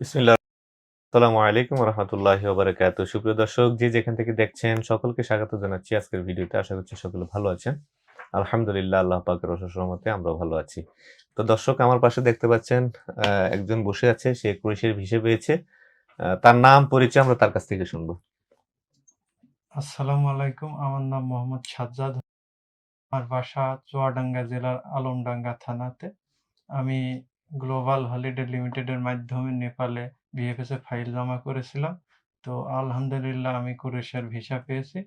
বিসমিল্লাহ। আসসালামু আলাইকুম রহমতুল্লাহি ওবারাকাতুহ। সুপ্রিয় দর্শক, যে যেখান থেকে দেখছেন সকলকে স্বাগত জানাচ্ছি আজকের ভিডিওতে। আশা করছি সকলে ভালো আছেন। আলহামদুলিল্লাহ, আল্লাহ পাকের অশেষ রহমতে আমরাও ভালো আছি। তো দর্শক, আমার পাশে দেখতে পাচ্ছেন একজন বসে আছে, সে ক্রোয়েশিয়ার ভিসা পেয়েছে। তার নাম পরিচয় আমরা তার কাছ থেকে শুনবো। আসসালামু আলাইকুম। আমার নাম মোহাম্মদ সাজ্জাদ। আমার বাসা চুয়াডাঙ্গা জেলার আলমডাঙ্গা থানাতে। আমি গ্লোবাল হলিডে লিমিটেডের মাধ্যমে নেপালে ভিএফএস এ ফাইল জমা করেছিলাম। তো আলহামদুলিল্লাহ আমি ক্রোয়েশিয়ার ভিসা পেয়েছি।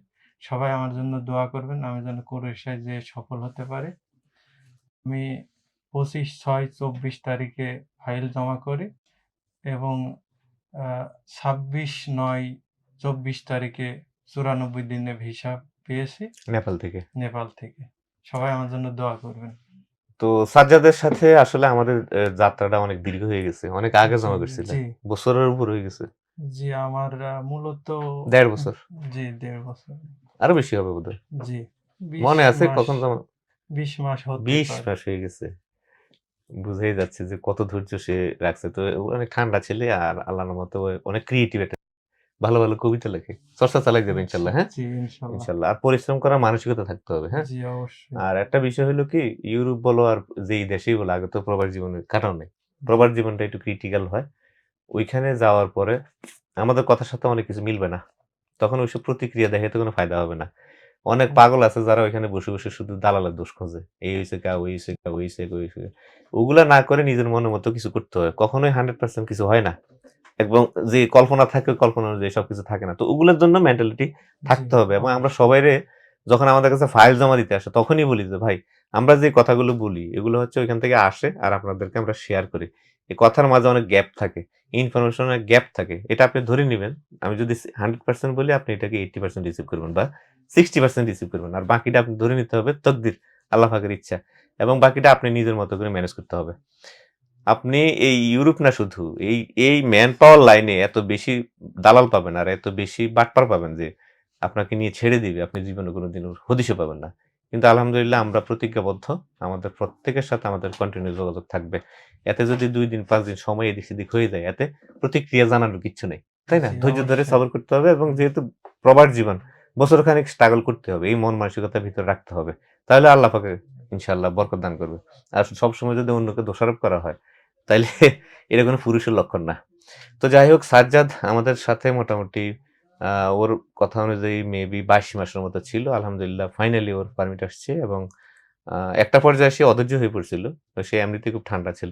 সবাই আমার জন্য দোয়া করবেন, আমি যেন ক্রোয়েশিয়ায় যেয়ে সফল হতে পারি। আমি 25/6/24 তারিখে ফাইল জমা করি এবং 26/9/24 তারিখে 94 দিনে ভিসা পেয়েছি নেপাল থেকে। নেপাল থেকে। সবাই আমার জন্য দোয়া করবেন। তো সাজ্জাদের সাথে আসলে আমাদের যাত্রাটা অনেক দীর্ঘ হয়ে গেছে, অনেক আগে জি, জমা করছিলেন, জি, বছরের উপর হয়ে গেছে। জি। আমার মূলত 1.5 বছর, জি ১.৫ বছর। আরো বেশি হবে বোধহয়। জি, ২০ মনে আছে মাস কখন জমা? ২০ মাস হতে 20 পারে। মাস হয়ে গেছে। বুঝাই যাচ্ছে যে কত ধৈর্য সে রাখছে। তো ও অনেক ঠান্ডা ছেলে, আর আল্লাহর রহমতে ও অনেক ক্রিয়েটিভ একটা, ভালো, ভালো কবিতা লেখে। চর্চা চালাই যাবে জি, ইনশাআল্লাহ, হ্যাঁ? জি, ইনশাআল্লাহ। ইনশাআল্লাহ। আর পরিশ্রম করার মানসিকতা থাকতে হবে, হ্যাঁ? জি, অবশ্যই। আর একটা বিষয় হলো কি, ইউরোপ বলো আর যেই দেশেই বলো, আগে তো প্রবাস জীবনে কাটাও নাই। জি, প্রবাস জীবনটা একটু ক্রিটিক্যাল হয়। ওইখানে যাওয়ার পরে আমাদের কথার সাথে অনেক কিছু মিলবে না। তখন ওইসব প্রতিক্রিয়া দেখাইতে কোনো ফায়দা হবে না। অনেক হুম, পাগল আছে যারা ওইখানে বসে, বসে শুধু দালালের দোষ খোঁজে। এই হইছে কা, ওই হইছে কা, ওই হইছে কা, ওই হইছে কা। ওগুলা না করে নিজের মনের মতো কিছু করতে হয়। কখনোই 100% কিছু হয় না। এবং যে কল্পনা থাকে, ওই কল্পনা অনুযায়ী সবকিছু থাকে না। তো ওগুলোর জন্য মেন্টালিটি জি, থাকতে হবে। এবং আমরা অবশ্যই। সবাইরে যখন আমাদের কাছে ফাইল জমা দিতে আসে, তখনই বলি যে, "ভাই, আমরা যে কথাগুলো বলি, এগুলো হচ্ছে ওইখান থেকে আসে আর আপনাদেরকে আমরা শেয়ার করি। এই কথার মাঝে অনেক গ্যাপ থাকে। ইনফরমেশনের গ্যাপ থাকে। এটা আপনি ধরে নিবেন। আমি যদি 100% বলি, আপনি এটাকে 80% রিসিভ করবেন বা 60% রিসিভ করবেন। আর বাকিটা আপনি ধরে নিতে হবে তকদির, আল্লাহ পাকের ইচ্ছা। এবং বাকিটা আপনি নিজের মতো করে ম্যানেজ করতে হবে।" আপনি এই ইউরোপ না শুধু, এই ম্যান পাওয়ার লাইনে এত বেশি দালাল পাবেন আর এত বেশি বাটপার পাবেন যে আপনাকে নিয়ে ছেড়ে দিবে। আপনি জীবনে কোনোদিন ওর হদিশও পাবেন না। কিন্তু আলহামদুলিল্লাহ আমরা প্রতিজ্ঞাবদ্ধ। আমাদের প্রত্যেকের সাথে আমাদের কন্টিনিউ যোগাযোগ থাকবে। এতে যদি ২ দিন ৫ দিন সময় এদিক সেদিক হয়ে যায়, এতে প্রতিক্রিয়া জানানোর কিচ্ছু নেই। তাই না? জি, ধৈর্য ধরে অবশ্যই। সবর করতে হবে এবং যেহেতু প্রবাস জীবন, বছরখানেক স্ট্রাগল করতে হবে। এই মন মানসিকতা ভিতরে রাখতে হবে। তাহলে আল্লাহ পাকে ইনশাআল্লাহ বরকত দান করবে। আর সবসময় যদি অন্যকে দোষারোপ করা হয়, তাইলে এটা কোনো পুরুষের লক্ষণ না। তো যাই হোক, সাজ্জাদ আমাদের সাথে মোটামুটি ওর কথা অনুযায়ী মেবি ২২ মাসের মতো ছিল। আলহামদুলিল্লাহ ফাইনালি ওর পারমিট আসছে এবং একটা পর্যায়ে সে অধৈর্য হয়ে পড়ছিল। তো সে এমনিতেই খুব ঠান্ডা ছিল।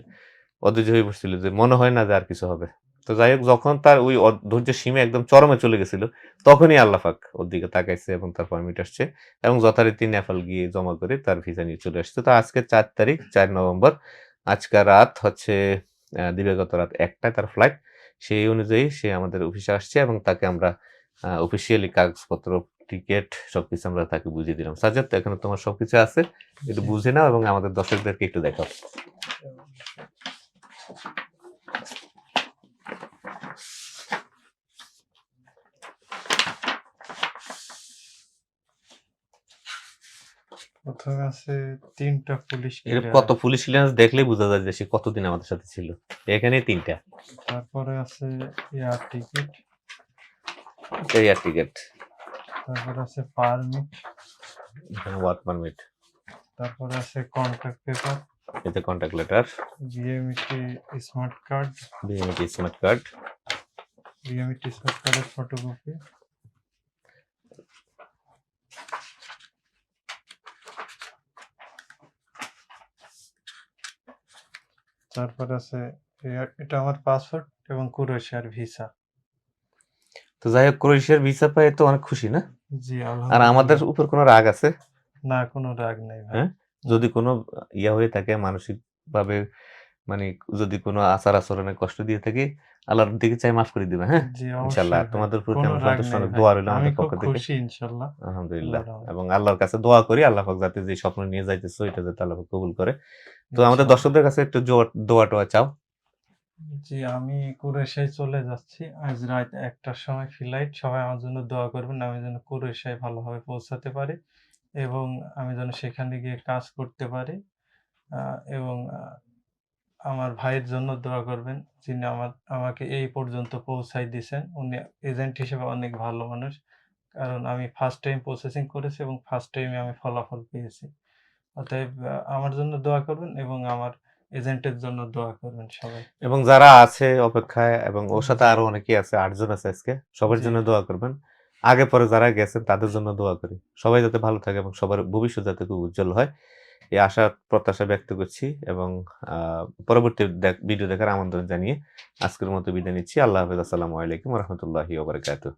অধৈর্য হয়ে পড়ছিল যে মনে হয় না যে আর কিছু হবে। তো যাই হোক, যখন তার ওই ধৈর্যের সীমা একদম চরমে চলে গেছিল, তখনই আল্লাহ পাক ওর দিকে তাকাইছে এবং তার পারমিট আসছে এবং যথারীতি নেপাল গিয়ে জমা করে তার ভিসা নিয়ে চলে আসছে। তো আজকে ৪ তারিখ, ৪ নভেম্বর। আজকে রাত হচ্ছে দিবাগত রাত ১ টায় তার ফ্লাইট। সেই অনুযায়ী সে আমাদের অফিসে আসছে এবং তাকে আমরা অফিসিয়ালি কাগজপত্র, টিকেট সবকিছু আমরা তাকে বুঝিয়ে দিলাম। সাজ্জাদ, এখানে তোমার সবকিছু আছে। একটু জি, বুঝে নাও এবং আমাদের দর্শকদেরকে একটু দেখাও। প্রথমে আছে ৩ টা পুলিশ এর কত ক্লিয়ারেন্স। পুলিশ ক্লিয়ারেন্স দেখলেই বোঝা যায় যে সে কতদিন আমাদের সাথে ছিল। এখানেই ৩ টা। তারপরে আছে এয়ার টিকেট। এয়ার টিকেট, তারপরে আছে পারমিট। এখানে ওয়ার্ক পারমিট, তারপরে আছে কন্ট্রাক্ট পেপার, এতে contact letter, BMET smart card, BMET smart card, BMET smart কার্ডের ফটোকপি। তারপর আছে এটা আমার পাসপোর্ট এবং ক্রোয়েশিয়ার ভিসা। তো যাই হোক, ক্রোয়েশিয়ার ভিসা পেয়ে তো অনেক খুশি না? জি, আর আমাদের আলহামদুলিল্লাহ। উপর কোনো রাগ আছে? না, কোনো রাগ নেই ভাই। হ্যাঁ? না। যদি কোনো হয়ে থাকে মানসিকভাবে, মানে যদি কোনো আচার-আচরণে কষ্ট দিয়ে থাকি, আল্লাহর দিকে চাই মাফ করে দিবেন, হ্যাঁ? জি, ইনশাআল্লাহ। অবশ্যই আর ভাই। তোমাদের প্রতি কোনো আমার রাগ সন্তুষ্ট, নেই অনেক ভাই। দোয়া রইলো আমি আমাদের খুব পক্ষ থেকে। খুশি ইনশাআল্লাহ। আলহামদুলিল্লাহ। আল্লাহর রহমতে। এবং আল্লাহর কাছে দোয়া করি, আল্লাহ পাক যাতে যে স্বপ্ন নিয়ে যাইতেছো এটা যাতে আল্লাহ পাক কবুল করে। তো আমাদের ইনশাআল্লাহ। দর্শকদের কাছে একটু দোয়া-টোয়া চাও। জি, আমি ক্রোয়েশিয়ায় চলে যাচ্ছি। আজ রাত ১টার সময় ফ্লাইট। সবাই আমার জন্য দোয়া করবেন। আমি যেন ক্রোয়েশিয়ায় ভালোভাবে পৌঁছাতে পারি এবং আমি যেন সেখানে গিয়ে কাজ করতে পারি। এবং আমার ভাইয়ের জন্য দোয়া করবেন, যিনি আমাকে এই পর্যন্ত পৌঁছায় দিছেন। উনি এজেন্ট হিসেবে অনেক ভালো মানুষ। কারণ আমি ফার্স্ট টাইম প্রসেসিং করেছি এবং ফার্স্ট টাইমে আমি ফলাফল পেয়েছি। অতএব আমার জন্য দোয়া করবেন এবং আমার এজেন্টের জন্য দোয়া করবেন সবাই। এবং যারা আছে অপেক্ষায় এবং ওর সাথে জি, আরো অনেকেই আছে, ৮ জন আছে আজকে। সবার জি, জন্য দোয়া করবেন। আগে পরে যারা গেছেন তাদের জন্য দোয়া করি। সবাই যাতে ভালো থাকে এবং সবার ভবিষ্যৎ যাতে খুব উজ্জ্বল হয়। এই আশা প্রত্যাশা ব্যক্ত করছি এবং আ পরবর্তী ভিডিও দেখার আমন্ত্রণ জানিয়ে আজকের মতো বিদায় নিচ্ছি। আল্লাহ হাফেজ। আসসালামু আলাইকুম ওয়া রাহমাতুল্লাহি ওয়া বারাকাতুহু।